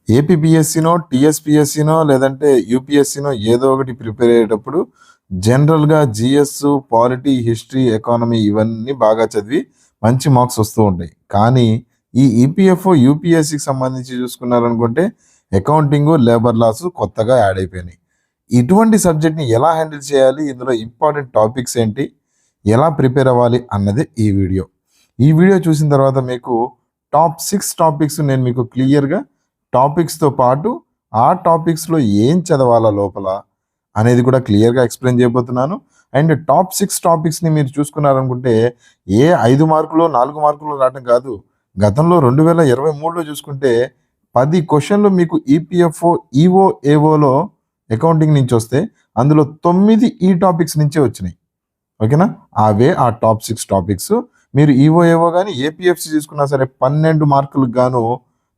ఏపీపీఎస్సీనో, టీఎస్పీఎస్సీనో లేదంటే యూపీఎస్సీనో ఏదో ఒకటి ప్రిపేర్ అయ్యేటప్పుడు జనరల్‌గా జీఎస్, పాలిటీ, హిస్టరీ, ఎకానమీ ఇవన్నీ బాగా చదివి మంచి మార్క్స్ వస్తూ ఉంటాయి. కానీ ఈ ఈపీఎఫ్ఓ, యూపీఎస్సీకి సంబంధించి చూసుకున్నారనుకుంటే అకౌంటింగు, లేబర్ లాస్ కొత్తగా యాడ్ అయిపోయినాయి. ఇటువంటి సబ్జెక్ట్‌ని ఎలా హ్యాండిల్ చేయాలి? ఇందులో ఇంపార్టెంట్ టాపిక్స్ ఏంటి? ఎలా ప్రిపేర్ అవ్వాలి అన్నదే ఈ వీడియో. ఈ వీడియో చూసిన తర్వాత మీకు టాప్ 6 టాపిక్స్ నేను మీకు క్లియర్‌గా టాపిక్స్‌తో పాటు ఆ టాపిక్స్‌లో ఏం చదవాలా లోపల అనేది కూడా క్లియర్‌గా ఎక్స్‌ప్లెయిన్ చేయబోతున్నాను. అండ్ టాప్ 6 టాపిక్స్‌ని మీరు చూసుకున్నారనుకుంటే ఏ 5 మార్కులో, 4 మార్కులో రావటం కాదు. గతంలో 2023లో చూసుకుంటే 10 క్వెషన్‌లు మీకు ఈపీఎఫ్ఓ, ఈఓ, ఏఓలో అకౌంటింగ్ నుంచి వస్తే అందులో 9 ఈ టాపిక్స్ నుంచే వచ్చినాయి. ఓకేనా? అవే ఆ టాప్ 6 టాపిక్స్. మీరు ఈఓ, ఏఓ గాని ఏపీఎఫ్సీ తీసుకున్నా సరే 12 మార్కులకు గాను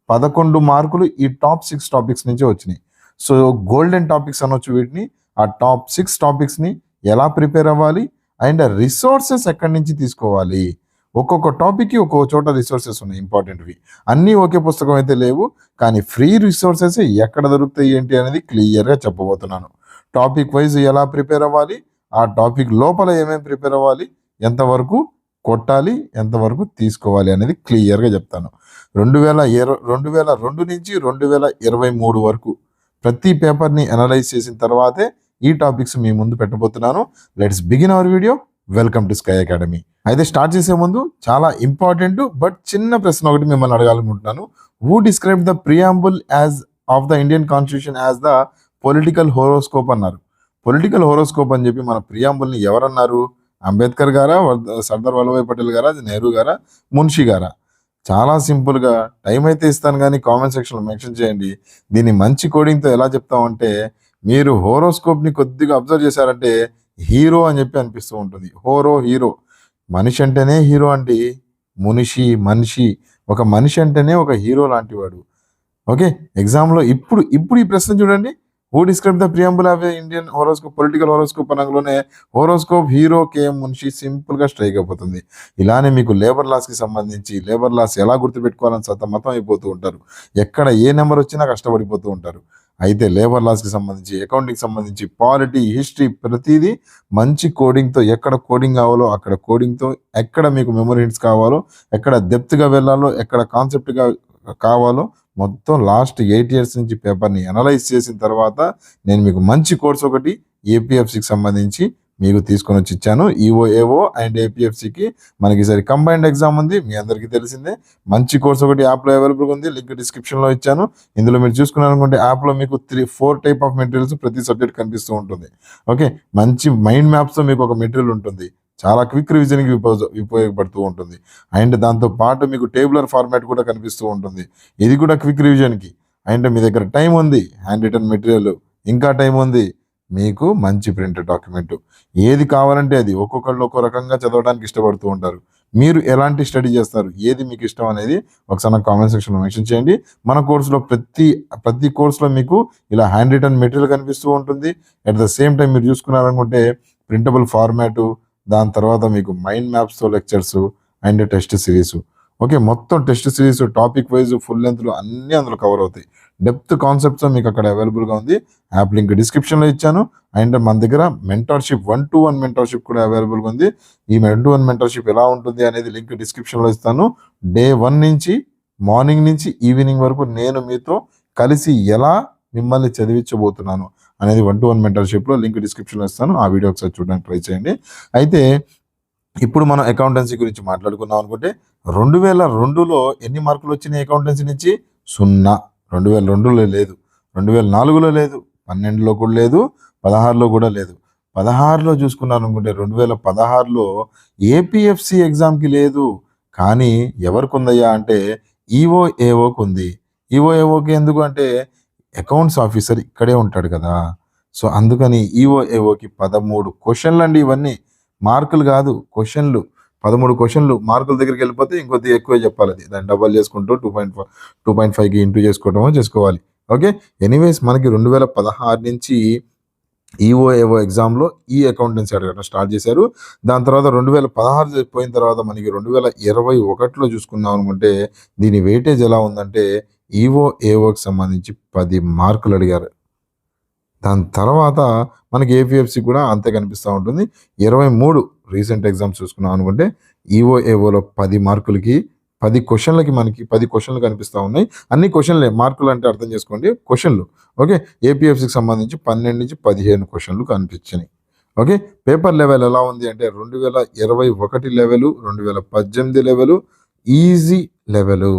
11 మార్కులు ఈ టాప్ 6 టాపిక్స్ నుంచే వచ్చినాయి. సో గోల్డెన్ టాపిక్స్ అనొచ్చు వీటిని. ఆ టాప్ 6 టాపిక్స్‌ని ఎలా ప్రిపేర్ అవ్వాలి అండ్ రిసోర్సెస్ ఎక్కడి నుంచి తీసుకోవాలి. ఒక్కొక్క టాపిక్‌కి ఒక్కొక్క చోట రిసోర్సెస్ ఉన్నాయి ఇంపార్టెంట్‌వి. అన్నీ ఒకే పుస్తకం అయితే లేవు. కానీ ఫ్రీ రిసోర్సెస్ ఎక్కడ దొరుకుతాయి ఏంటి అనేది క్లియర్‌గా చెప్పబోతున్నాను. టాపిక్ వైజ్ ఎలా ప్రిపేర్ అవ్వాలి, ఆ టాపిక్ లోపల ఏమేమి ప్రిపేర్ అవ్వాలి, ఎంతవరకు కొట్టాలి, ఎంతవరకు తీసుకోవాలి అనేది క్లియర్‌గా చెప్తాను. 2002 నుంచి 2023 వరకు ప్రతి పేపర్‌ని అనలైజ్ చేసిన తర్వాతే ఈ టాపిక్స్ మీ ముందు పెట్టబోతున్నాను. Let's begin our video. Welcome to Sky Academy. అయితే స్టార్ట్ చేసే ముందు చాలా ఇంపార్టెంట్ బట్ చిన్న ప్రశ్న ఒకటి మిమ్మల్ని అడగాలనుకుంటున్నాను. Who describe the preamble as of the Indian constitution as the political horoscope అన్నారు. పొలిటికల్ హోరోస్కోప్ అని చెప్పి మన ప్రియాంబుల్ని ఎవరన్నారు? అంబేద్కర్ గారా, సర్దార్ వల్లభాయ్ పటేల్ గారా, నెహ్రూ గారా, మున్షి గారా? చాలా సింపుల్‌గా టైం అయితే ఇస్తాను గానీ కామెంట్ సెక్షన్‌లో మెన్షన్ చేయండి. దీన్ని మంచి కోడింగ్‌తో ఎలా చెప్తామంటే మీరు హోరోస్కోప్‌ని కొద్దిగా అబ్జర్వ్ చేశారంటే హీరో అని చెప్పి అనిపిస్తూ ఉంటుంది. హీరో. మనిషి అంటేనే హీరో అండి. మనిషి. ఒక మనిషి అంటేనే ఒక హీరో లాంటివాడు. ఓకే. ఎగ్జామ్‌లో ఇప్పుడు ఈ ప్రశ్న చూడండి. Who describe the preamble of Indian horoscope, political horoscope అనగానే హోరోస్కోప్ హీరో కేఎం మున్షి సింపుల్‌గా స్ట్రైక్ అయిపోతుంది. ఇలానే మీకు లేబర్ లాస్‌కి సంబంధించి లేబర్ లాస్ ఎలా గుర్తుపెట్టుకోవాలని సతమతం అయిపోతూ ఉంటారు. ఎక్కడ ఏ నెంబర్ వచ్చినా కష్టపడిపోతూ ఉంటారు. అయితే లేబర్ లాస్‌కి సంబంధించి, అకౌంటింగ్‌కి సంబంధించి, పాలిటీ, హిస్టరీ ప్రతిదీ మంచి కోడింగ్‌తో ఎక్కడ కోడింగ్ కావాలో అక్కడ కోడింగ్‌తో, ఎక్కడ మీకు మెమరీ హిట్స్ కావాలో, ఎక్కడ డెప్త్‌గా వెళ్ళాలో, ఎక్కడ కాన్సెప్ట్‌గా కావాలో మొత్తం లాస్ట్ 8 ఇయర్స్ నుంచి పేపర్‌ని అనలైజ్ చేసిన తర్వాత నేను మీకు మంచి కోర్స్ ఒకటి ఏపీఎఫ్సీకి సంబంధించి మీకు తీసుకొని వచ్చి ఇచ్చాను. ఈఓ, ఏఓ అండ్ ఏపీఎఫ్సీకి మనకి ఈసారి కంబైన్డ్ ఎగ్జామ్ ఉంది. మీ అందరికీ తెలిసిందే. మంచి కోర్స్ ఒకటి యాప్‌లో అవైలబుల్‌గా ఉంది. లింక్ డిస్క్రిప్షన్‌లో ఇచ్చాను. ఇందులో మీరు చూసుకున్నారనుకుంటే యాప్‌లో మీకు 4 టైప్ ఆఫ్ మెటీరియల్స్ ప్రతి సబ్జెక్ట్ కనిపిస్తూ ఉంటుంది. ఓకే. మంచి మైండ్ మ్యాప్స్‌తో మీకు ఒక మెటీరియల్ ఉంటుంది. చాలా క్విక్ రివిజన్‌కి ఉపయోగపడుతూ ఉంటుంది. అండ్ దాంతో పాటు మీకు టేబులర్ ఫార్మాట్ కూడా కనిపిస్తూ ఉంటుంది. ఇది కూడా క్విక్ రివిజన్‌కి. అండ్ మీ దగ్గర టైం ఉంది. హ్యాండ్ రిటన్ మెటీరియల్ ఇంకా టైం ఉంది. మీకు మంచి ప్రింటెడ్ డాక్యుమెంట్. ఏది కావాలంటే అది. ఒక్కొక్కళ్ళు ఒక్కో రకంగా చదవడానికి ఇష్టపడుతూ ఉంటారు. మీరు ఎలాంటి స్టడీ చేస్తారు? ఏది మీకు ఇష్టం అనేది ఒకసారి నాకు కామెంట్ సెక్షన్‌లో మెన్షన్ చేయండి. మన కోర్సులో ప్రతి కోర్సులో మీకు ఇలా హ్యాండ్ రిటన్ మెటీరియల్ కనిపిస్తూ ఉంటుంది. అట్ ద సేమ్ టైం మీరు చూసుకున్నారనుకుంటే ప్రింటబుల్ ఫార్మాటు, దాని తర్వాత మీకు మైండ్ మ్యాప్స్‌తో lectures and test series. Okay. మొత్తం test series topic wise full లెంగ్త్‌లో అన్నీ అందులో కవర్ అవుతాయి. డెప్త్ కాన్సెప్ట్స్ మీకు అక్కడ అవైలబుల్‌గా ఉంది. యాప్ లింక్ డిస్క్రిప్షన్‌లో ఇచ్చాను. అండ్ మన దగ్గర మెంటర్‌షిప్ 1-to-1 మెంటర్‌షిప్ కూడా అవైలబుల్‌గా ఉంది. ఈ 1-to-1 మెంటర్‌షిప్ ఎలా ఉంటుంది అనేది లింక్ డిస్క్రిప్షన్‌లో ఇస్తాను. డే 1 నుంచి మార్నింగ్ నుంచి ఈవినింగ్ వరకు నేను మీతో కలిసి ఎలా మిమ్మల్ని చదివించబోతున్నాను అనేది 1-to-1 మెంటర్‌షిప్‌లో లింక్ డిస్క్రిప్షన్‌లో ఇస్తాను. ఆ వీడియో ఒకసారి చూడడానికి ట్రై చేయండి. అయితే ఇప్పుడు మనం అకౌంటెన్సీ గురించి మాట్లాడుకుందాం అనుకుంటే 2002లో ఎన్ని మార్కులు వచ్చినాయి అకౌంటెన్సీ నుంచి? 0. 2002లో లేదు, 2004లో లేదు, 12లో కూడా లేదు, 16లో కూడా లేదు. 16లో చూసుకున్నారనుకుంటే 2016లో ఏపీఎఫ్సీ ఎగ్జామ్కి లేదు. కానీ ఎవరికి ఉందయ్యా అంటే ఈఓ, ఏఓకి ఉంది. ఈఓ, ఏఓకి ఎందుకు అంటే అకౌంట్స్ ఆఫీసర్ ఇక్కడే ఉంటాడు కదా. సో అందుకని ఈఓ, ఏఓకి 13 క్వశ్చన్లు అండి ఇవన్నీ. మార్కులు కాదు, క్వశ్చన్లు. 13 క్వశ్చన్లు. మార్కుల దగ్గరికి వెళ్ళిపోతే ఇంకొద్దిగా ఎక్కువే చెప్పాలి. అది దాన్ని డబల్ చేసుకుంటూ 2.5కి ఇంటూ చేసుకోవాలి. ఓకే. ఎనీవేస్ మనకి 2016 నుంచి ఈఓ, ఏఓ ఎగ్జామ్లో ఈ అకౌంటెన్సీ అడగడం స్టార్ట్ చేశారు. దాని తర్వాత 2016 పోయిన తర్వాత మనకి 2021లో చూసుకుందాం అనుకుంటే దీని వెయిటేజ్ ఎలా ఉందంటే ఈవో ఏవోకి సంబంధించి 10 మార్కులు అడిగారు. దాని తర్వాత మనకి ఏపీఎఫ్సి కూడా అంతే కనిపిస్తూ ఉంటుంది. 23 రీసెంట్ ఎగ్జామ్స్ చూసుకున్నాం అనుకుంటే ఈవో ఏవోలో 10 మార్కులకి 10 క్వశ్చన్లకి మనకి 10 క్వశ్చన్లు కనిపిస్తూ ఉన్నాయి. అన్ని క్వశ్చన్లే, మార్కులు అంటే అర్థం చేసుకోండి క్వశ్చన్లు. ఓకే, ఏపీఎఫ్సికి సంబంధించి 12 నుంచి 15 క్వశ్చన్లు కనిపించినాయి. ఓకే, పేపర్ లెవెల్ ఎలా ఉంది అంటే 2021 లెవెలు, 2018 లెవెలు, ఈజీ లెవెలు,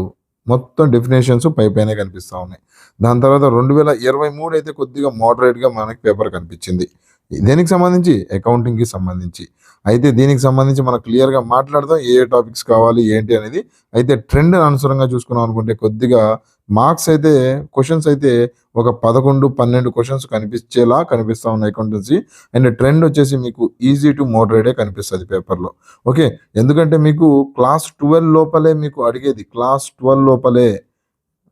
మొత్తం డెఫినేషన్స్ పైనే కనిపిస్తూ ఉన్నాయి. దాని తర్వాత 2023 అయితే కొద్దిగా మోడరేట్గా మనకి పేపర్ కనిపించింది. దేనికి సంబంధించి? అకౌంటింగ్కి సంబంధించి. అయితే దీనికి సంబంధించి మనం క్లియర్గా మాట్లాడదాం ఏ టాపిక్స్ కావాలి ఏంటి అనేది. అయితే ట్రెండ్ అనుసారంగా చూసుకున్నాం అనుకుంటే కొద్దిగా మార్క్స్ అయితే క్వశ్చన్స్ అయితే ఒక 11-12 క్వశ్చన్స్ కనిపిస్తూ ఉన్నాయి అకౌంటెన్సీ. అండ్ ట్రెండ్ వచ్చేసి మీకు ఈజీ టు మోడరేటే కనిపిస్తుంది పేపర్లో. ఓకే, ఎందుకంటే మీకు క్లాస్ 12 లోపలే మీకు అడిగేది, క్లాస్ 12 లోపలే.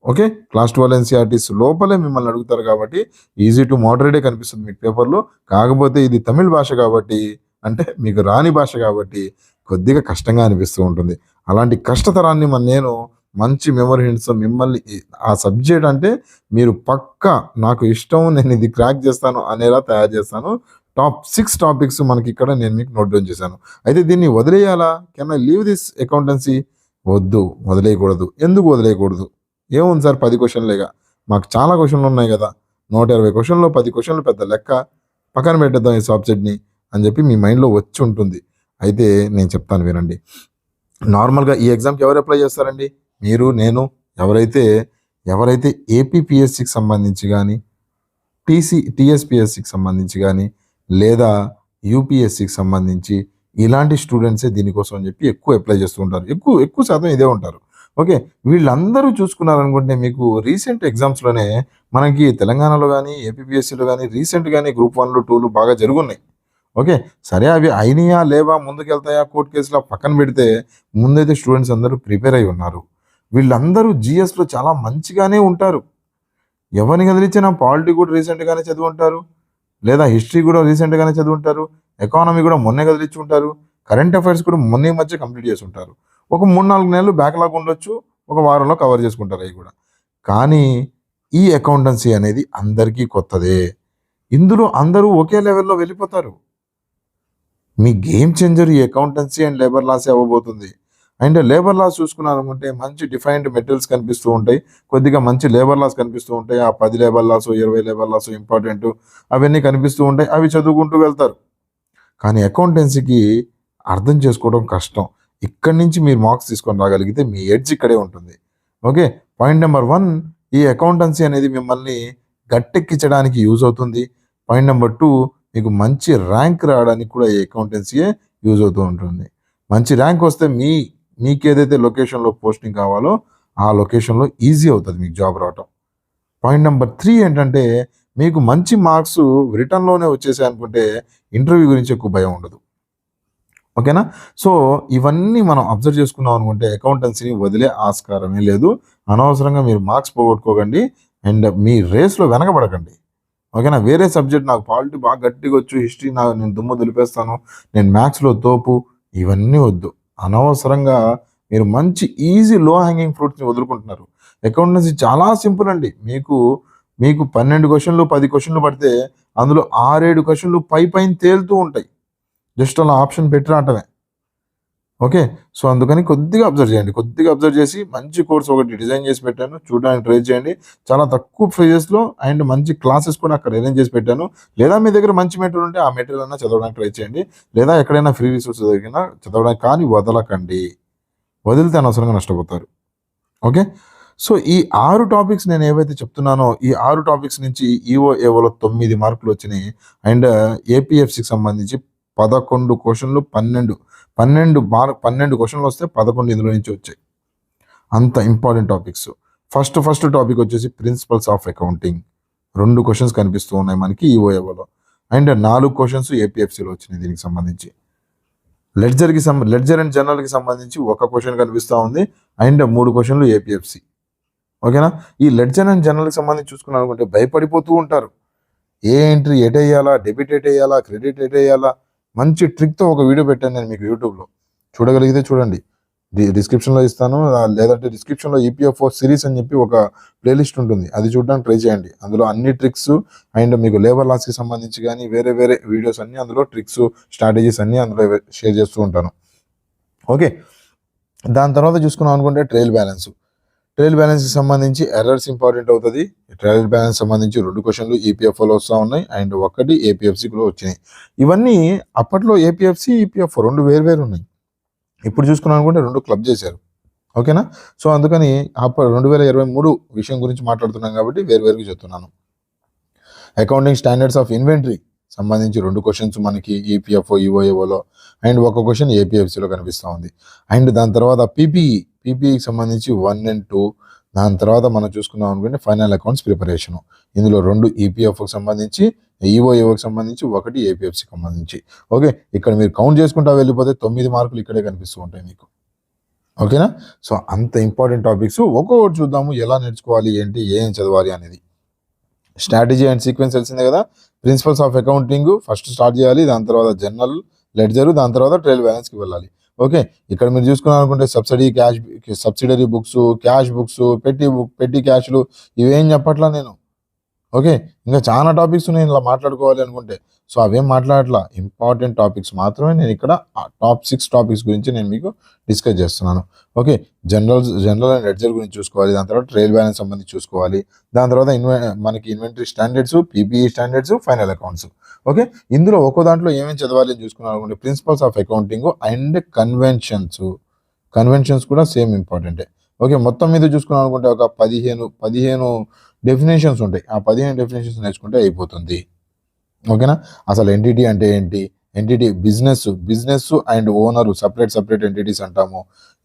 ఓకే, క్లాస్ 12 ఎన్సీఆర్టీస్ లోపలే మిమ్మల్ని అడుగుతారు కాబట్టి ఈజీ టు మోడరేటే కనిపిస్తుంది మీకు పేపర్లో. కాకపోతే ఇది తమిళ భాష కాబట్టి, అంటే మీకు రాని భాష కాబట్టి కొద్దిగా కష్టంగా అనిపిస్తూ ఉంటుంది. అలాంటి కష్టతరాన్ని నేను మంచి మెమరీ హింట్స్ మిమ్మల్ని ఆ సబ్జెక్ట్ అంటే మీరు పక్కా నాకు ఇష్టం, నేను ఇది క్రాక్ చేస్తాను అనేలా తయారు చేస్తాను. టాప్ 6 టాపిక్స్ మనకి ఇక్కడ నేను మీకు నోట్ డౌన్ చేశాను. అయితే దీన్ని వదిలేయాలా? Can I leave this accountancy? వద్దు, వదిలేయకూడదు. ఎందుకు వదిలేయకూడదు? ఏముంది సార్ 10 క్వశ్చన్లేగా, మాకు చాలా క్వశ్చన్లు ఉన్నాయి కదా, 120 క్వశ్చన్లో 10 క్వశ్చన్లు పెద్ద లెక్క, పక్కన పెట్టేద్దాం ఈ సబ్జెక్ట్ని అని చెప్పి మీ మైండ్లో వచ్చి ఉంటుంది. అయితే నేను చెప్తాను వినండి. నార్మల్గా ఈ ఎగ్జామ్కి ఎవరు అప్లై చేస్తారండి? మీరు, నేను, ఎవరైతే ఏపీపీఎస్సికి సంబంధించి కానీ, టీఎస్పీఎస్సికి సంబంధించి కానీ, లేదా యూపీఎస్సికి సంబంధించి ఇలాంటి స్టూడెంట్సే దీనికోసం అని చెప్పి ఎక్కువ అప్లై చేస్తూ ఉంటారు. ఎక్కువ శాతం ఇదే ఉంటారు. ఓకే, వీళ్ళందరూ చూసుకున్నారనుకుంటే మీకు రీసెంట్ ఎగ్జామ్స్లోనే మనకి తెలంగాణలో కానీ ఏపీపీఎస్సీలో కానీ రీసెంట్గానే గ్రూప్ 1, 2 బాగా జరుగున్నాయి. ఓకే, సరే అవి అయినాయా లేవా, ముందుకెళ్తాయా కోర్టు కేసులో పక్కన పెడితే ముందైతే స్టూడెంట్స్ అందరూ ప్రిపేర్ అయి ఉన్నారు. వీళ్ళందరూ జిఎస్లో చాలా మంచిగానే ఉంటారు. ఎవరిని కదిలించినా పాలిటీ కూడా రీసెంట్గానే చదువుంటారు, లేదా హిస్టరీ కూడా రీసెంట్గానే చదువుంటారు, ఎకానమీ కూడా మొన్నే కదిలించి ఉంటారు, కరెంట్ అఫైర్స్ కూడా మొన్నే మధ్య కంప్లీట్ చేసి ఉంటారు. ఒక 3-4 నెలలు బ్యాక్లాగ్ ఉండొచ్చు, ఒక వారంలో కవర్ చేసుకుంటారు అవి కూడా. కానీ ఈ అకౌంటెన్సీ అనేది అందరికీ కొత్తదే. ఇందులో అందరూ ఒకే లెవెల్లో వెళ్ళిపోతారు. మీ గేమ్ చేంజర్ ఈ అకౌంటెన్సీ అండ్ లేబర్ లాసే అవ్వబోతుంది. అండ్ లేబర్ లాస్ చూసుకున్నారనుకుంటే మంచి డిఫైన్డ్ మెటీరియల్స్ కనిపిస్తూ ఉంటాయి, కొద్దిగా మంచి లేబర్ లాస్ కనిపిస్తూ ఉంటాయి. ఆ 10 labour laws, 20 labour laws important అవన్నీ కనిపిస్తూ ఉంటాయి, అవి చదువుకుంటూ వెళ్తారు. కానీ అకౌంటెన్సీకి అర్థం చేసుకోవడం కష్టం. ఇక్కడి నుంచి మీరు మార్క్స్ తీసుకొని రాగలిగితే మీ ఎడ్జ్ ఇక్కడే ఉంటుంది. ఓకే, పాయింట్ నెంబర్ 1, ఈ అకౌంటెన్సీ అనేది మిమ్మల్ని గట్టెక్కించడానికి యూజ్ అవుతుంది. పాయింట్ నెంబర్ 2, మీకు మంచి ర్యాంక్ రావడానికి కూడా ఈ అకౌంటెన్సీయే యూజ్ అవుతూ ఉంటుంది. మంచి ర్యాంక్ వస్తే మీకు ఏదైతే లొకేషన్లో పోస్టింగ్ కావాలో ఆ లొకేషన్లో ఈజీ అవుతుంది మీకు జాబ్ రావటం. పాయింట్ నెంబర్ 3 ఏంటంటే మీకు మంచి మార్క్స్ రిటర్న్లోనే వచ్చేసాయి అనుకుంటే ఇంటర్వ్యూ గురించి ఎక్కువ భయం ఉండదు. ఓకేనా? సో ఇవన్నీ మనం అబ్జర్వ్ చేసుకున్నాం అనుకుంటే అకౌంటెన్సీని వదిలే ఆస్కారమే లేదు. అనవసరంగా మీరు మార్క్స్ పోగొట్టుకోకండి అండ్ మీ రేస్లో వెనకబడకండి. ఓకేనా? వేరే సబ్జెక్ట్ నాకు పాలిటీ బాగా గట్టిగా వచ్చు, హిస్టరీ నేను దుమ్ము దులిపేస్తాను, నేను మ్యాథ్స్లో తోపు, ఇవన్నీ వద్దు. అనవసరంగా మీరు మంచి ఈజీ లో హ్యాంగింగ్ ఫ్రూట్స్ని వదులుకుంటున్నారు. అకౌంటెన్సీ చాలా సింపుల్ అండి. మీకు 12 క్వశ్చన్లు 10 క్వశ్చన్లు పడితే అందులో 6-7 క్వశ్చన్లు పైన తేలుతూ ఉంటాయి. జస్ట్ అలా ఆప్షన్ పెట్టి రావటమే. ఓకే, సో అందుకని కొద్దిగా అబ్జర్వ్ చేయండి. కొద్దిగా అబ్జర్వ్ చేసి మంచి కోర్స్ ఒకటి డిజైన్ చేసి పెట్టాను, చూడడానికి ట్రై చేయండి. చాలా తక్కువ ఫీజెస్లో అండ్ మంచి క్లాసెస్ కూడా అక్కడ అరేంజ్ చేసి పెట్టాను. లేదా మీ దగ్గర మంచి మెటీరియల్ ఉంటే ఆ మెటీరియల్ అన్నా చదవడానికి ట్రై చేయండి. లేదా ఎక్కడైనా ఫ్రీ రిసోర్స్ దొరికినా చదవడానికి, కానీ వదలకండి. వదిలితే అనవసరంగా నష్టపోతారు. ఓకే, సో ఈ 6 టాపిక్స్ నేను ఏవైతే చెప్తున్నానో ఈ 6 టాపిక్స్ నుంచి ఏవోలో 9 మార్కులు వచ్చినాయి. అండ్ ఏపీఎఫ్సికి సంబంధించి 11 క్వశ్చన్లు 12 క్వశ్చన్లు వస్తే 11 ఇందులో నుంచి వచ్చాయి. అంత ఇంపార్టెంట్ టాపిక్స్. ఫస్ట్ టాపిక్ వచ్చేసి ప్రిన్సిపల్స్ ఆఫ్ అకౌంటింగ్. 2 క్వశ్చన్స్ కనిపిస్తూ ఉన్నాయి మనకి ఈఓఏఓలో. అండ్ 4 క్వశ్చన్స్ ఏపీఎఫ్సిలో వచ్చినాయి దీనికి సంబంధించి. లెడ్జర్ అండ్ జనరల్కి సంబంధించి 1 క్వశ్చన్ కనిపిస్తూ ఉంది అండ్ 3 క్వశ్చన్లు ఏపీఎఫ్సి. ఓకేనా? ఈ లెడ్జర్ అండ్ జనరల్కి సంబంధించి చూసుకున్నాను అనుకుంటే భయపడిపోతూ ఉంటారు. ఏ ఎంట్రీ ఎట్ వేయాలా, డెబిట్ ఎట్ వేయాలా, క్రెడిట్ ఎట్ వేయాలా, మంచి ట్రిక్తో ఒక వీడియో పెట్టాను నేను మీకు యూట్యూబ్లో. చూడగలిగితే చూడండి. డిస్క్రిప్షన్లో ఇస్తాను, లేదంటే డిస్క్రిప్షన్లో ఈపీఎఫ్ఓ సిరీస్ అని చెప్పి ఒక ప్లేలిస్ట్ ఉంటుంది, అది చూడడానికి ట్రై చేయండి. అందులో అన్ని ట్రిక్స్ అండ్ మీకు లేబర్ లాస్కి సంబంధించి కానీ వేరే వేరే వీడియోస్ అన్నీ అందులో ట్రిక్స్ స్ట్రాటజీస్ అన్నీ అందులో షేర్ చేస్తూ ఉంటాను. ఓకే, దాని తర్వాత చూసుకున్నాం అనుకుంటే ట్రయల్ బ్యాలెన్స్కి సంబంధించి ఎర్రర్స్ ఇంపార్టెంట్ అవుతుంది. ట్రయల్ బ్యాలెన్స్ సంబంధించి 2 క్వశ్చన్లు ఈపీఎఫ్ఓలో వస్తూ ఉన్నాయి అండ్ 1 ఏపీఎఫ్సీలో వచ్చినాయి. ఇవన్నీ అప్పట్లో ఏపీఎఫ్సీ ఈపీఎఫ్ఓ 2 వేరు ఉన్నాయి. ఇప్పుడు చూసుకున్నాం అనుకుంటే 2 క్లబ్ చేశారు. ఓకేనా, సో అందుకని 2023 విషయం గురించి మాట్లాడుతున్నాం కాబట్టి వేరువేరుగా చెప్తున్నాను. అకౌంటింగ్ స్టాండర్డ్స్ ఆఫ్ ఇన్వెంటరీ సంబంధించి 2 క్వశ్చన్స్ మనకి ఈపీఎఫ్ఓ ఈఓఏఓలో అండ్ 1 క్వశ్చన్ ఏపీఎఫ్సీలో కనిపిస్తూ ఉంది. అండ్ దాని తర్వాత పీపీఈకి సంబంధించి 1 and 2. దాని తర్వాత మనం చూసుకున్నాం అనుకుంటే ఫైనల్ అకౌంట్స్ ప్రిపరేషను. ఇందులో 2 ఈపీఎఫ్ఓకి సంబంధించి, ఈఓఏఓకి సంబంధించి, 1 ఏపీఎఫ్సీకి సంబంధించి. ఓకే, ఇక్కడ మీరు కౌంట్ చేసుకుంటా వెళ్ళిపోతే 9 మార్కులు ఇక్కడే కనిపిస్తూ ఉంటాయి మీకు. ఓకేనా, సో అంత ఇంపార్టెంట్ టాపిక్స్. ఒక్కొక్కటి చూద్దాము, ఎలా నేర్చుకోవాలి, ఏంటి, ఏం చదవాలి అనేది. స్ట్రాటజీ అండ్ సీక్వెన్స్ తెలిసిందే కదా. Principles of accounting first start చేయాలి, దాని తర్వాత జనరల్ లెడ్జర్, దాని తర్వాత ట్రయల్ బ్యాలెన్స్కి వెళ్ళాలి. ఓకే, ఇక్కడ మీరు చూసుకున్నారనుకుంటే సబ్సిడరీ బుక్స్, క్యాష్ బుక్స్, పెట్టి క్యాష్లు ఇవేం చెప్పట్లా నేను. ఓకే, ఇంకా చాలా టాపిక్స్ నేను ఇలా మాట్లాడుకోవాలి అనుకుంటే, సో అవేం మాట్లాడట్లా. ఇంపార్టెంట్ టాపిక్స్ మాత్రమే నేను ఇక్కడ టాప్ 6 టాపిక్స్ గురించి నేను మీకు డిస్కస్ చేస్తున్నాను. ఓకే, జనరల్ అండ్ లెడ్జర్ గురించి చూసుకోవాలి, దాని తర్వాత ట్రయల్ బ్యాలెన్స్ సంబంధించి చూసుకోవాలి, దాని తర్వాత మనకి inventory standards, PPE standards, final accounts. Okay, ఇందులో ఒక్కో దాంట్లో ఏమేమి చదవాలి అని చూసుకున్నాను అనుకుంటే principles of accounting and conventions కూడా సేమ్ ఇంపార్టెంటే. ఓకే, మొత్తం మీద చూసుకున్నాను అనుకుంటే ఒక 15 డెఫినేషన్స్ ఉంటాయి. ఆ 15 డెఫినేషన్స్ నేర్చుకుంటే అయిపోతుంది. ఓకేనా, అసలు ఎంటిటీ అంటే ఏంటి, entity business and owner separate entities అంటాము.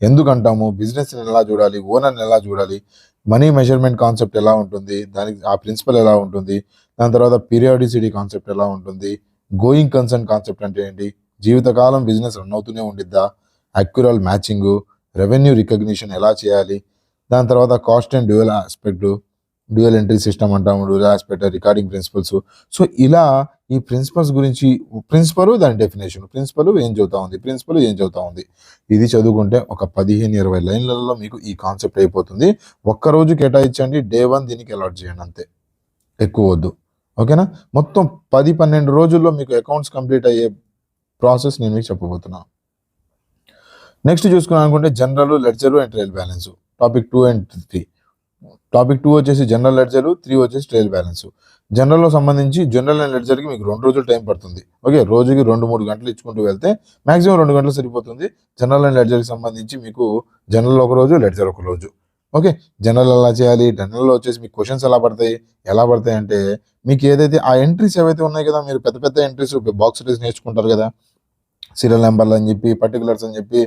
ఎందుకు అంటాము, బిజినెస్ని ఎలా చూడాలి, ఓనర్ని ఎలా చూడాలి, మనీ మెజర్మెంట్ కాన్సెప్ట్ ఎలా ఉంటుంది, దానికి ఆ ప్రిన్సిపల్ ఎలా ఉంటుంది, దాని తర్వాత పీరియాడిసిటీ కాన్సెప్ట్ ఎలా ఉంటుంది, గోయింగ్ కన్సర్న్ కాన్సెప్ట్ అంటే ఏంటి, జీవితకాలం బిజినెస్ రన్ అవుతూనే ఉండిద్దా, అక్యురల్ మ్యాచింగు, రెవెన్యూ రికగ్నిషన్ ఎలా చేయాలి, దాని తర్వాత cost and dual entry system అంటాము, dual aspect, recording principles. So ఇలా ఈ ప్రిన్సిపల్స్ గురించి, దాని డెఫినేషన్, ఏం చదువుతా ఉంది, ఇది చదువుకుంటే ఒక 15-20 లైన్లలో మీకు ఈ కాన్సెప్ట్ అయిపోతుంది. ఒక్కరోజు కేటాయించండి, Day 1 దీనికి అలాట్ చేయండి, అంతే, ఎక్కువ వద్దు. ఓకేనా, మొత్తం 10-12 రోజుల్లో మీకు అకౌంట్స్ కంప్లీట్ అయ్యే ప్రాసెస్ నేను మీకు చెప్పబోతున్నాను. నెక్స్ట్ చూసుకున్నాను అనుకుంటే general, ledger and trial balance, topic 2 and 3. Topic 2 వచ్చేసి జనరల్ లెడ్జర్, 3 వచ్చేసి ట్రయల్ బ్యాలెన్స్. జనరల్లో సంబంధించి జనరల్ అండ్ లెడ్జర్కి మీకు 2 రోజులు టైం పడుతుంది. ఓకే, రోజుకి 2-3 గంటలు ఇచ్చుకుంటూ వెళ్తే మాక్సిమం 2 గంటలు సరిపోతుంది. జనరల్ అండ్ లెడ్జర్కి సంబంధించి మీకు జనరల్ ఒక రోజు, లెడ్జర్ ఒక రోజు. ఓకే, జనరల్ ఎలా చేయాలి, జనరల్లో వచ్చేసి మీకు క్వశ్చన్స్ ఎలా పడతాయి అంటే మీకు ఏదైతే ఆ ఎంట్రీస్ ఏవైతే ఉన్నాయి కదా, మీరు పెద్ద ఎంట్రీస్, బాక్స్ ఎంట్రీస్ నేర్చుకుంటారు కదా, సీరియల్ నెంబర్లు అని చెప్పి, పర్టికులర్స్ అని చెప్పి,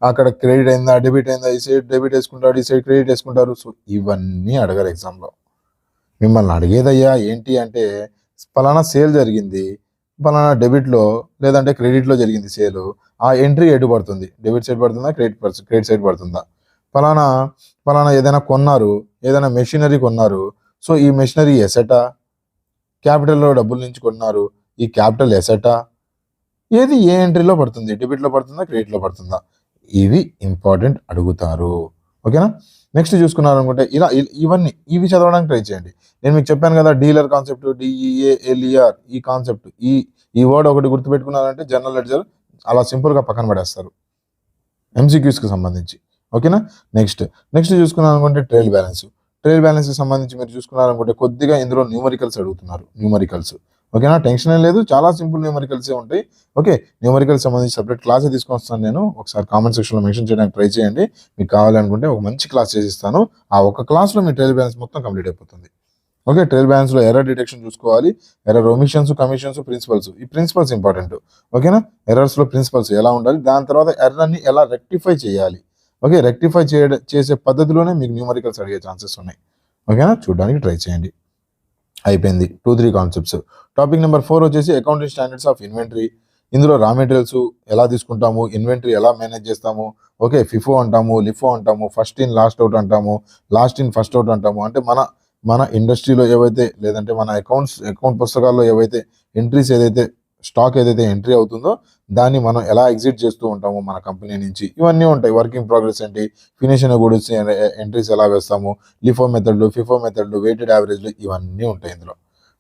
అక్కడ క్రెడిట్ అయిందా, డెబిట్ అయిందా, ఈ సైడ్ డెబిట్ వేసుకుంటారు, ఈ సైడ్ క్రెడిట్ వేసుకుంటారు. సో ఇవన్నీ అడగారు ఎగ్జామ్లో. మిమ్మల్ని అడిగేదయ్యా ఏంటి అంటే, ఫలానా సేల్ జరిగింది, ఫలానా డెబిట్లో లేదంటే క్రెడిట్లో జరిగింది సేల్, ఆ ఎంట్రీ ఎటు పడుతుంది, డెబిట్ సైడ్ పడుతుందా, క్రెడిట్ సైడ్ పడుతుందా, ఫలానా ఏదైనా కొన్నారు, ఏదైనా మెషినరీ కొన్నారు, సో ఈ మెషినరీ ఎసెటా, క్యాపిటల్లో డబ్బుల నుంచి కొన్నారు, ఈ క్యాపిటల్ ఎసెటా, ఏది ఏ ఎంట్రీలో పడుతుంది, డెబిట్లో పడుతుందా, క్రెడిట్లో పడుతుందా, ఇవి ఇంపార్టెంట్ అడుగుతారు. ఓకేనా, నెక్స్ట్ చూసుకున్నారనుకుంటే ఇవి చదవడానికి ట్రై చేయండి. నేను మీకు చెప్పాను కదా, డీలర్ కాన్సెప్ట్, DEALER, ఈ కాన్సెప్ట్, ఈ వర్డ్ ఒకటి గుర్తుపెట్టుకున్నారంటే జనరల్ లెడ్జర్ అలా సింపుల్గా పక్కన పడేస్తారు MCQస్కి సంబంధించి. ఓకేనా, నెక్స్ట్ చూసుకున్నారనుకుంటే ట్రయల్ బ్యాలెన్స్కి సంబంధించి మీరు చూసుకున్నారనుకుంటే కొద్దిగా ఇందులో న్యూమరికల్స్ అడుగుతున్నారు. ఓకేనా, టెన్షన్ ఏం లేదు, చాలా సింపుల్ న్యూమరికల్సే ఉంటాయి. ఓకే, న్యూమరికల్స్ సంబంధించి సపరేట్ క్లాసే తీసుకొని వస్తాను నేను, ఒకసారి కామెంట్ సెక్షన్లో మెన్షన్ చేయడానికి ట్రై చేయండి. మీకు కావాలనుకుంటే ఒక మంచి క్లాస్ చేసిస్తాను. ఆ ఒక క్లాస్లో మీ ట్రయల్ బ్యాలెన్స్ మొత్తం కంప్లీట్ అయిపోతుంది. ఓకే, ట్రయల్ బ్యాలెన్స్లో ఎర్రర్ డిటెక్షన్ చూసుకోవాలి, ఎర్రర్ ఒమిషన్స్, కమిషన్స్, ప్రిన్సిపల్స్. ఈ ప్రిన్సిపల్స్ ఇంపార్టెంట్. ఓకేనా, ఎర్రర్స్లో ప్రిన్సిపల్స్ ఎలా ఉండాలి, దాని తర్వాత ఎర్రర్ని ఎలా రెక్టిఫై చేయాలి. ఓకే, రెక్టిఫై చేసే పద్ధతిలోనే మీకు న్యూమరికల్స్ అడిగే ఛాన్సెస్ ఉన్నాయి. ఓకేనా, చూడడానికి ట్రై చేయండి. అయిపోయింది 2-3 కాన్సెప్ట్స్. టాపిక్ నెంబర్ 4 వచ్చేసి అకౌంటింగ్ స్టాండర్డ్స్ ఆఫ్ ఇన్వెంటరీ. ఇందులో రా మెటీరియల్స్ ఎలా తీసుకుంటాము, ఇన్వెంటరీ ఎలా మేనేజ్ చేస్తాము. ఓకే, FIFO అంటాము, LIFO అంటాము, ఫస్ట్ ఇన్ లాస్ట్ అవుట్ అంటాము, లాస్ట్ ఇన్ ఫస్ట్ అవుట్ అంటాము. అంటే మన ఇండస్ట్రీలో ఏవైతే, లేదంటే మన అకౌంట్ పుస్తకాల్లో ఏవైతే ఎంట్రీస్ ఏదైతే స్టాక్ ఏదైతే ఎంట్రీ అవుతుందో దాన్ని మనం ఎలా ఎగ్జిట్ చేస్తూ ఉంటాము మన కంపెనీ నుంచి, ఇవన్నీ ఉంటాయి. వర్కింగ్ ప్రోగ్రెస్ ఏంటి, ఫినిష్ అయిన గూడ్స్ ఎంట్రీస్ ఎలా వేస్తాము, లిఫో మెథడ్లు, ఫిఫో మెథడ్లు, వెయిటెడ్ యావరేజ్లు, ఇవన్నీ ఉంటాయి ఇందులో.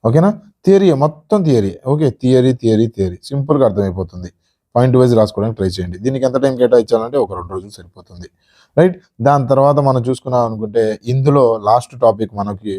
ఓకేనా, థియరీ మొత్తం థియరీ. ఓకే, థియరీ సింపుల్గా అర్థమైపోతుంది. పాయింట్ వైజ్ రాసుకోవడానికి ట్రై చేయండి. దీనికి ఎంత టైం కేటాయించాలంటే ఒక 2 రోజులు సరిపోతుంది. రైట్, దాని తర్వాత మనం చూసుకున్నాం అనుకుంటే ఇందులో లాస్ట్ టాపిక్ మనకి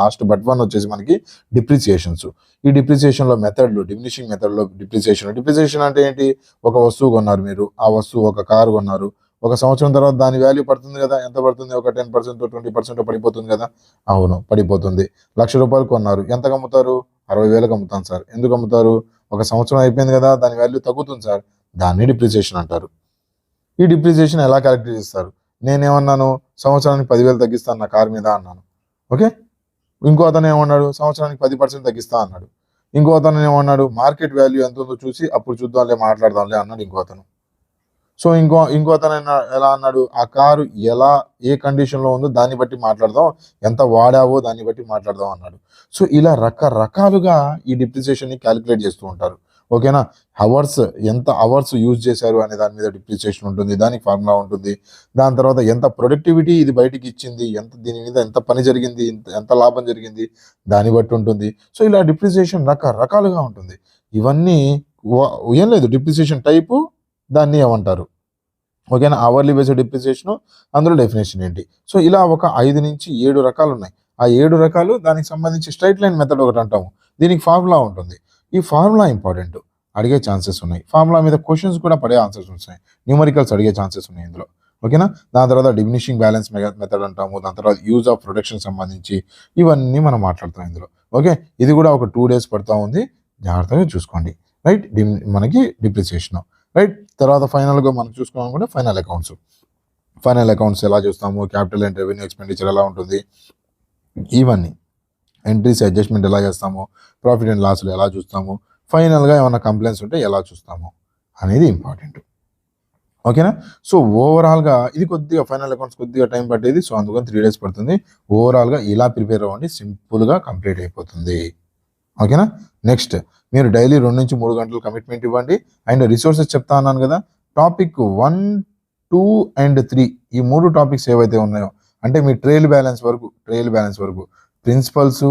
లాస్ట్ బట్ 1 వచ్చేసి మనకి డిప్రిసియేషన్స్. ఈ డిప్రిసియేషన్లో మెథడ్లు, డిమినిషింగ్ మెథడ్లో డిప్రిసియేషన్ అంటే ఏంటి, ఒక వస్తువు కొన్నారు మీరు, ఆ వస్తువు ఒక కారు కొన్నారు, ఒక సంవత్సరం తర్వాత దాని వాల్యూ పడుతుంది కదా, ఎంత పడుతుంది, ఒక 10% 20% పడిపోతుంది కదా. అవును, పడిపోతుంది. ₹1,00,000 కొన్నారు, ఎంతకు అమ్ముతారు, 60,000కి అమ్ముతాను సార్. ఎందుకు అమ్ముతారు, ఒక సంవత్సరం అయిపోయింది కదా, దాని వాల్యూ తగ్గుతుంది సార్, దాన్ని డిప్రిసియేషన్ అంటారు. ఈ డిప్రిసియేషన్ ఎలా క్యాలిక్యులేట్ చేస్తారు, నేనేమన్నాను, సంవత్సరానికి 10,000 తగ్గిస్తాను నా కారు మీద అన్నాను. ఓకే, ఇంకో అతను ఏమన్నాడు, సంవత్సరానికి 10% తగ్గిస్తా అన్నాడు. ఇంకో అతను ఏమన్నాడు, మార్కెట్ వాల్యూ ఎంత ఉందో చూసి అప్పుడు చూద్దాంలే, మాట్లాడదాంలే అన్నాడు ఇంకో అతను. సో ఇంకో అతను ఎలా అన్నాడు, ఆ కారు ఏ కండిషన్లో ఉందో దాన్ని బట్టి మాట్లాడదాం, ఎంత వాడావో దాన్ని బట్టి మాట్లాడదాం అన్నాడు. సో ఇలా రకరకాలుగా ఈ డిప్రిసియేషన్ని క్యాలిక్యులేట్ చేస్తూ ఉంటారు. ఓకేనా, ఎంత అవర్స్ యూజ్ చేశారు అనే దాని మీద డిప్రిసియేషన్ ఉంటుంది, దానికి ఫార్ములా ఉంటుంది. దాని తర్వాత ఎంత ప్రొడక్టివిటీ ఇది బయటికి ఇచ్చింది, దీని మీద ఎంత పని జరిగింది, ఎంత లాభం జరిగింది, దాన్ని బట్టి ఉంటుంది. సో ఇలా డిప్రిసియేషన్ రకరకాలుగా ఉంటుంది. ఇవన్నీ ఏం లేదు, డిప్రిసియేషన్ టైపు, దాన్ని ఏమంటారు. ఓకేనా, అవర్లీ బేస్డ్ డిప్రిసియేషన్, అందులో డెఫినేషన్ ఏంటి. సో ఇలా ఒక 5 నుంచి 7 రకాలు ఉన్నాయి. ఆ 7 రకాలు దానికి సంబంధించి స్ట్రైట్ లైన్ మెథడ్ ఒకటి అంటాము, దీనికి ఫార్ములా ఉంటుంది. ఈ ఫార్ములా ఇంపార్టెంట్, అడిగే ఛాన్సెస్ ఉన్నాయి. ఫార్ములా మీద క్వశ్చన్స్ కూడా పడే ఆన్సర్స్ ఉన్నాయి, న్యూమరికల్స్ అడిగే ఛాన్సెస్ ఉన్నాయి ఇందులో. ఓకేనా, దాని తర్వాత డిమినిషింగ్ బ్యాలెన్స్ మెథడ్ అంటాము, దాని తర్వాత యూజ్ ఆఫ్ ప్రొడక్షన్ సంబంధించి ఇవన్నీ మనం మాట్లాడతాం ఇందులో. ఓకే, ఇది కూడా ఒక 2 days పడుతూ ఉంది, జాగ్రత్తగా చూసుకోండి. రైట్, మనకి డిప్రిసియేషన్. రైట్, తర్వాత ఫైనల్గా మనం చూసుకోవాలనుకుంటే ఫైనల్ అకౌంట్స్ ఎలా చూస్తాము, క్యాపిటల్ అండ్ రెవెన్యూ ఎక్స్పెండిచర్ ఎలా ఉంటుంది, ఇవన్నీ ఎంట్రీస్ అడ్జస్ట్మెంట్ ఎలా చేస్తాము, ప్రాఫిట్ అండ్ లాస్లు ఎలా చూస్తాము, ఫైనల్గా ఏమైనా కంప్లైంట్స్ ఉంటే ఎలా చూస్తాము అనేది ఇంపార్టెంట్. ఓకేనా, సో ఓవరాల్గా ఇది కొద్దిగా ఫైనల్ అకౌంట్స్ కొద్దిగా టైం పట్టేది, సో అందుకని 3 days పడుతుంది. ఓవరాల్గా ఇలా ప్రిపేర్ అవ్వండి, సింపుల్గా కంప్లీట్ అయిపోతుంది. ఓకేనా, నెక్స్ట్ మీరు డైలీ 2 నుంచి 3 గంటలు కమిట్మెంట్ ఇవ్వండి. అండ్ రిసోర్సెస్ చెప్తా అన్నాను కదా, టాపిక్ 1, 2 and 3 ఈ 3 టాపిక్స్ ఏవైతే ఉన్నాయో, అంటే మీ ట్రయల్ బ్యాలెన్స్ వరకు principles,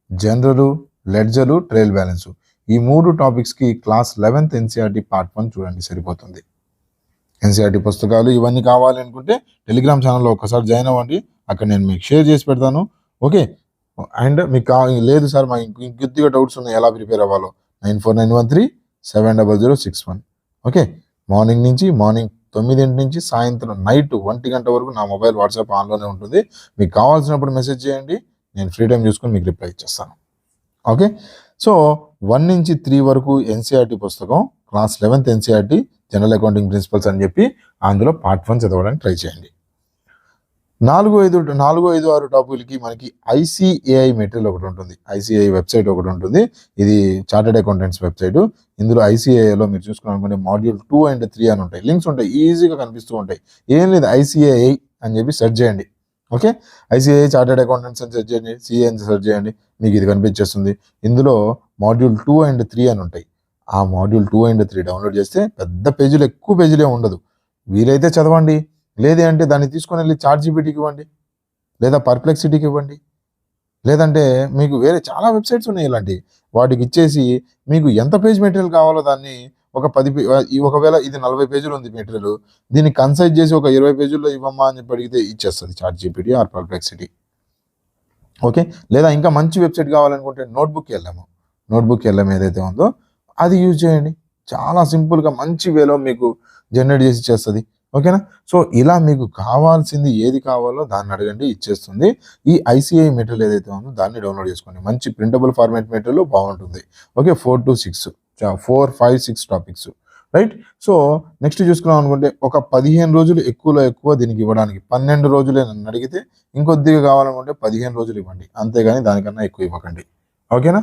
general, ledger, trial balance, ఈ 3 టాపిక్స్కి క్లాస్ 11th NCERT Part 1 చూడండి, సరిపోతుంది. NCERT పుస్తకాలు ఇవన్నీ కావాలి అనుకుంటే టెలిగ్రామ్ ఛానల్లో ఒకసారి జాయిన్ అవ్వండి, అక్కడ నేను మీకు షేర్ చేసి పెడతాను. ఓకే, అండ్ మీకు లేదు సార్ మా ఇంకొద్దిగా డౌట్స్ ఉన్నాయి ఎలా ప్రిపేర్ అవ్వాలో, 9491370061. ఓకే, మార్నింగ్ 9 నుంచి సాయంత్రం నైట్ 1 గంట వరకు నా మొబైల్ వాట్సాప్ ఆన్లోనే ఉంటుంది. మీకు కావాల్సినప్పుడు మెసేజ్ చేయండి, నేను ఫ్రీ టైం చూసుకొని మీకు రిప్లై ఇచ్చేస్తాను. ఓకే, సో 1 నుంచి 3 వరకు NCERT పుస్తకం, class 11th NCERT general accounting principles అని చెప్పి అందులో Part 1 చదవడానికి ట్రై చేయండి. 4, 5, 6 టాపిక్లకి మనకి ICAI మెటీరియల్ ఒకటి ఉంటుంది, ICAI వెబ్సైట్ ఒకటి ఉంటుంది. ఇది చార్టెడ్ అకౌంటెంట్స్ వెబ్సైట్. ఇందులో ICAIలో మీరు చూసుకున్నారనుకోండి మాడ్యూల్ 2 and 3 అని ఉంటాయి, లింక్స్ ఉంటాయి, ఈజీగా కనిపిస్తూ ఉంటాయి. ఏం లేదు, ICAI అని చెప్పి సెర్చ్ చేయండి. ఓకే, ICAI చార్టెడ్ అకౌంటెంట్స్ అని సెర్చ్ చేయండి, CA అని సెర్చ్ చేయండి, మీకు ఇది కనిపించేస్తుంది. ఇందులో మాడ్యూల్ 2 and 3 అని ఉంటాయి. ఆ మాడ్యూల్ 2 and 3 డౌన్లోడ్ చేస్తే పెద్ద పేజీలు, ఎక్కువ పేజీలే ఉండదు, వీలైతే చదవండి. లేదే అంటే దాన్ని తీసుకొని వెళ్ళి ChatGPTకి ఇవ్వండి, లేదా పర్ప్లెక్సిటీకి ఇవ్వండి, లేదంటే మీకు వేరే చాలా వెబ్సైట్స్ ఉన్నాయి ఇలాంటి, వాటికి ఇచ్చేసి మీకు ఎంత పేజ్ మెటీరియల్ కావాలో దాన్ని ఒక 10 ఒకవేళ ఇది 40 పేజీలు ఉంది మెటీరియల్, దీన్ని కన్సైజ్ చేసి ఒక 20 పేజీల్లో ఇవ్వమ్మా అని చెప్పి అడిగితే ఇచ్చేస్తుంది ChatGPT ఆర్ పర్ప్లెక్సిటీ. ఓకే, లేదా ఇంకా మంచి వెబ్సైట్ కావాలనుకుంటే నోట్బుక్ వెళ్ళాం ఏదైతే ఉందో అది యూజ్ చేయండి, చాలా సింపుల్గా మంచి వేలో మీకు జనరేట్ చేసి ఇచ్చేస్తుంది. ఓకేనా, సో ఇలా మీకు కావాల్సింది ఏది కావాలో దాన్ని అడగండి, ఇచ్చేస్తుంది. ఈ ICAI మెటీరియల్ ఏదైతే ఉందో దాన్ని డౌన్లోడ్ చేసుకోండి, మంచి ప్రింటబుల్ ఫార్మాట్ మెటీరియల్ బాగుంటుంది. Okay, 4 to 6 4, 5, 6 topics. Right, so next చూసుకున్నాం అనుకుంటే ఒక 15 రోజులు ఎక్కువ దీనికి ఇవ్వడానికి, 12 రోజులే నన్ను అడిగితే, ఇంకొద్దిగా కావాలనుకుంటే 15 రోజులు ఇవ్వండి, అంతేగాని దానికన్నా ఎక్కువ ఇవ్వకండి. ఓకేనా,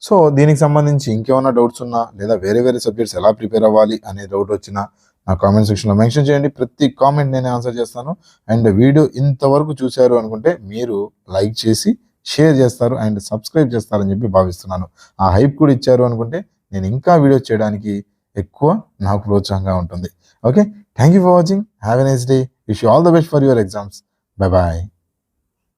సో దీనికి సంబంధించి ఇంకేమైనా డౌట్స్ ఉన్నా, లేదా వేరే సబ్జెక్ట్స్ ఎలా ప్రిపేర్ అవ్వాలి అనే డౌట్ వచ్చినా నా కామెంట్ సెక్షన్లో మెన్షన్ చేయండి, ప్రతి కామెంట్ నేనే ఆన్సర్ చేస్తాను. అండ్ వీడియో ఇంతవరకు చూశారు అనుకుంటే మీరు లైక్ చేసి షేర్ చేస్తారు అండ్ సబ్స్క్రైబ్ చేస్తారని చెప్పి భావిస్తున్నాను. ఆ హైప్ కూడా ఇచ్చారు అనుకుంటే నేను ఇంకా వీడియోస్ చేయడానికి ఎక్కువ నాకు ప్రోత్సాహంగా ఉంటుంది. Okay, thank you for watching. Have a nice day. Wish you all the best for your exams. Bye bye.